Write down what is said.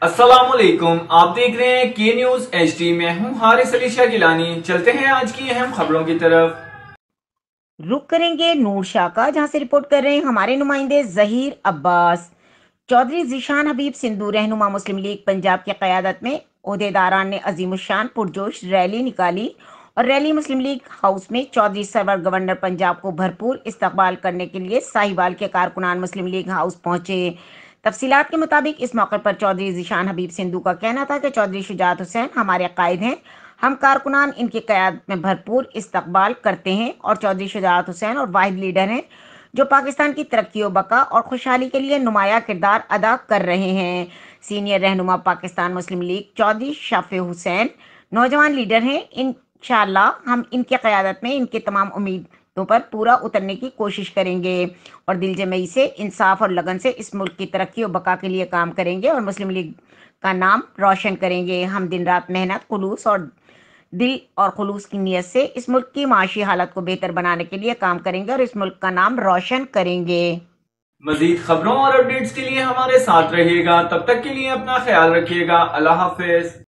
अस्सलामुअलैकुम, आप देख रहे हैं के न्यूज HD। मैं हूं हारिस अली शाह गिलानी। चलते हैं आज की अहम खबरों की तरफ। रुक करेंगे नूर शाह का, जहां से रिपोर्ट कर रहे हैं हमारे नुमाइंदे जहीर अब्बास। चौधरी जिशान हबीब सिंधु रहनुमा मुस्लिम लीग पंजाब की क़यादत में ओहदेदारान ने अजीमुशान पुरजोश रैली निकाली और रैली मुस्लिम लीग हाउस में चौधरी सरवर गवर्नर पंजाब को भरपूर इस्तकबाल करने के लिए साहिवाल के कारकुनान मुस्लिम लीग हाउस पहुंचे। तफसीलात के मुताबिक इस मौके पर चौधरी जिशान हबीब सिंधु का कहना था कि चौधरी शुजात हुसैन हमारे कायद हैं, हम कारकुनान इनकी क़यादत में भरपूर इस्तकबाल करते हैं और चौधरी शुजात हुसैन और वाहिद लीडर हैं जो पाकिस्तान की तरक्की व बका और खुशहाली के लिए नुमाया किरदार अदा कर रहे हैं। सीनियर रहनुमा पाकिस्तान मुस्लिम लीग चौधरी शाफे हुसैन नौजवान लीडर हैं। इंशाअल्लाह हम इनकी क़यादत में इनके तमाम उम्मीदों पर पूरा उतरने की कोशिश करेंगे और दिलजमई से, इंसाफ और लगन से इस मुल्क की तरक्की और बका के लिए काम करेंगे और मुस्लिम लीग का नाम रोशन करेंगे। हम दिन रात मेहनत, खुलूस और दिल और खुलूस की नीयत से इस मुल्क की माशी हालत को बेहतर बनाने के लिए काम करेंगे और इस मुल्क का नाम रोशन करेंगे। मजीद खबरों और अपडेट्स के लिए हमारे साथ रहिएगा। तब तक के लिए अपना ख्याल रखिएगा। अल्लाह हाफिज।